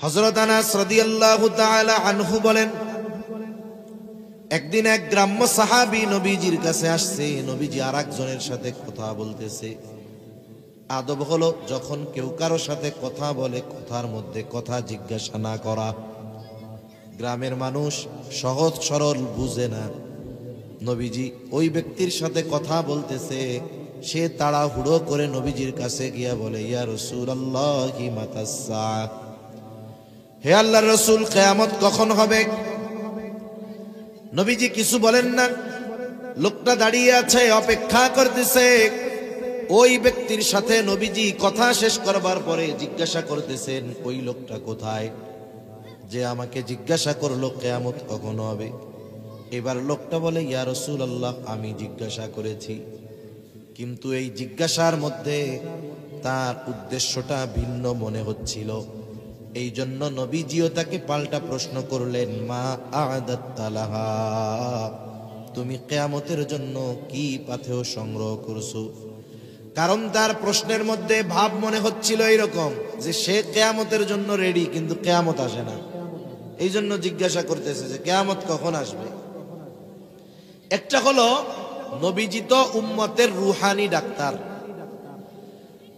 হযরত আনাস রাদিয়াল্লাহু তাআলা আনহু বলেন, একদিন এক গ্রাম্য সাহাবী নবীজির কাছে আসছে। নবীজি আরেকজনের সাথে কথা বলতেছে। আদব হলো যখন কেউ কারো সাথে কথা বলে কথার মধ্যে কথা জিজ্ঞাসা না করা। গ্রামের মানুষ সহজ সরল বুঝে না। নবীজি ওই ব্যক্তির সাথে কথা বলতেছে, সে তাড়াহুড়ো করে নবীজির কাছে গিয়া বলে, ইয়া রাসূলুল্লাহি মাতাসসা, হে আল্লাহর রাসূল, কিয়ামত কখন হবে? নবীজি কিছু বলেন না। লোকটা দাঁড়িয়ে আছে, অপেক্ষা করতেছে। ওই ব্যক্তির সাথে নবীজি কথা শেষ করবার পরে জিজ্ঞাসা করতেছেন, ওই লোকটা কোথায় যে আমাকে জিজ্ঞাসা করলো কিয়ামত কখন হবে? এবার লোকটা বলে, ইয়া রাসূলুল্লাহ, আমি জিজ্ঞাসা করেছি, কিন্তু এই জিজ্ঞাসার মধ্যে তার উদ্দেশ্যটা ভিন্ন মনে হচ্ছিল। এই জন্য নবীজিও তাকে পাল্টা প্রশ্ন করলেন, মা আ'দাত্তা লাহা, তুমি কিয়ামতের জন্য কি পাথেয় সংগ্রহ করছো? কারণ তার প্রশ্নের মধ্যে ভাব মনে হচ্ছিল এইরকম যে সে কিয়ামতের জন্য রেডি, কিন্তু কিয়ামত আসে না। এই জন্য জিজ্ঞাসা করতেছে যে কিয়ামত কখন আসবে। একটা হলো নবীজি তো উম্মতের রুহানি ডাক্তার।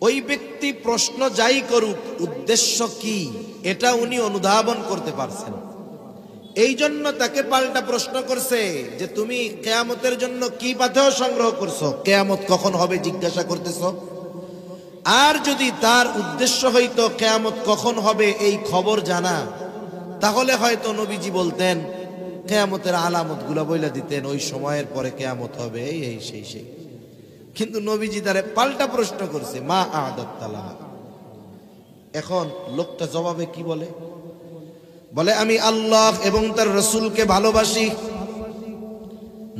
ওই ব্যক্তি প্রশ্ন যাই করুক, উদ্দেশ্য কি এটা উনি অনুধাবন করতে পারছেন। এই জন্য তাকে পাল্টা প্রশ্ন করছে যে তুমি কিয়ামতের জন্য কি পাথেয় সংগ্রহ করছো, কিয়ামত কখন হবে জিজ্ঞাসা করতেছো। আর যদি তার উদ্দেশ্য হইতো কিয়ামত কখন হবে এই খবর জানা, তাহলে হয়তো নবীজি বলতেন, কিয়ামতের আলামত গুলা বইলা দিতেন, ওই সময়ের পরে কিয়ামত হবে এই সেই। কিন্তু নবীজি তারে পাল্টা প্রশ্ন করছে, মা আ'দাত্তা লাহা। এখন লোকটা জবাবে কি বলে? বলে, আমি আল্লাহ এবং তার রাসূলকে ভালোবাসি।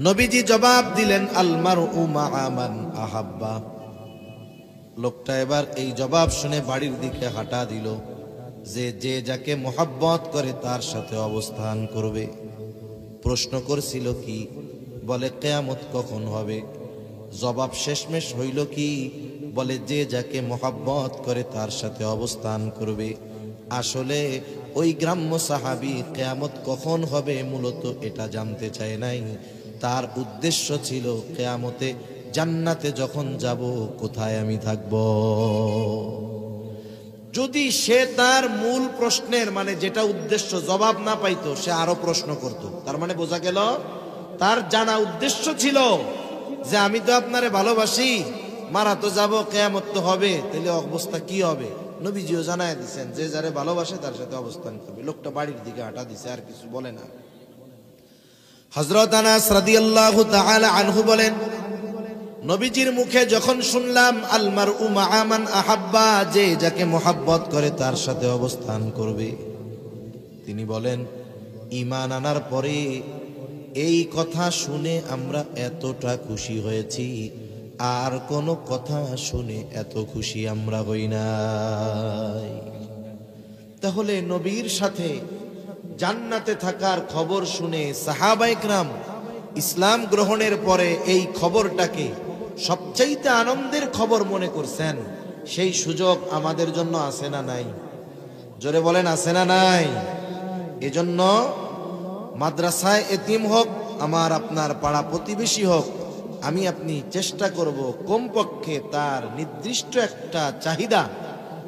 নবীজি জবাব দিলেন, আল মারউ মা'a মান আহাব্বা। লোকটা এবার এই জবাব শুনে বাড়ির দিকে হাঁটা দিল, যে যাকে মোহাব্বত করে তার সাথে অবস্থান করবে। প্রশ্ন করছিল কি? বলে, কিয়ামত কখন হবে? জবাব শেষমেশ হইল কি? বলে, যে যাকে মোহাব্বত করে তার সাথে অবস্থান করবে। আসলে ওই গ্রাম্য সাহাবী কিয়ামত কখন হবে মূলত এটা জানতে চায় নাই। তার উদ্দেশ্য ছিল কিয়ামতে জান্নাতে যখন যাব কোথায় আমি থাকব। যদি সে তার মূল প্রশ্নের মানে যেটা উদ্দেশ্য জবাব না পাইতো, সে আরো প্রশ্ন করত। তার মানে বোঝা গেল তার জানা উদ্দেশ্য ছিল যে আমি তো আপনারে ভালোবাসি, মারা তো যাব, কিয়ামত তো হবে, তাহলে অবস্থা কি হবে? নবীজিও জানায় দিচ্ছেন যে যারে ভালোবাসে তার সাথে অবস্থান করবে। লোকটা বাড়ির দিকে হাঁটা দিছে, আর কিছু বলে না। হযরত আনাস রাদিয়াল্লাহু তাআলা আনহু বলেন, নবীজির মুখে যখন শুনলাম আল মারউ মা'a মান আহাব্বা, যে যাকে মোহাব্বত করে তার সাথে অবস্থান করবে, তিনি বলেন, ঈমান আনার পরে এই কথা শুনে আমরা এতটা খুশি হয়েছি, আর কোনো কথা শুনে এত খুশি আমরা হই নাই। তাহলে নবীর সাথে জান্নাতে থাকার খবর শুনে সাহাবায়ে কেরাম ইসলাম গ্রহণের পরে এই খবরটাকে সবচাইতে আনন্দের খবর মনে করছেন। সেই সুযোগ আমাদের জন্য আছে না নাই? জোরে বলেন, আছে না নাই? এজন্য মাদ্রাসায় এতিম হোক, আমার আপনার পাড়া প্রতিবেশী হোক, আমি আপনি চেষ্টা করব কমপক্ষে তার নির্দিষ্ট একটা চাহিদা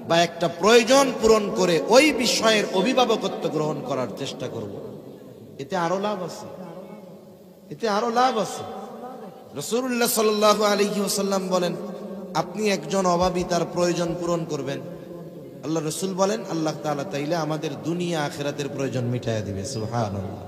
বা একটা প্রয়োজন পূরণ করে ওই বিষয়ের অভিভাবকত্ব গ্রহণ করার চেষ্টা করব। এতে আরো লাভ আছে, এতে আরো লাভ আছে। রাসূলুল্লাহ সাল্লাল্লাহু আলাইহি ওয়াসাল্লাম বলেন, আপনি একজন অভাবী, তার প্রয়োজন পূরণ করবেন। আল্লাহ রাসূল বলেন, আল্লাহ তাআলা তাইলে আমাদের দুনিয়া আখিরাতের প্রয়োজন মিটাইয়া দিবে। সুবহানাল্লাহ।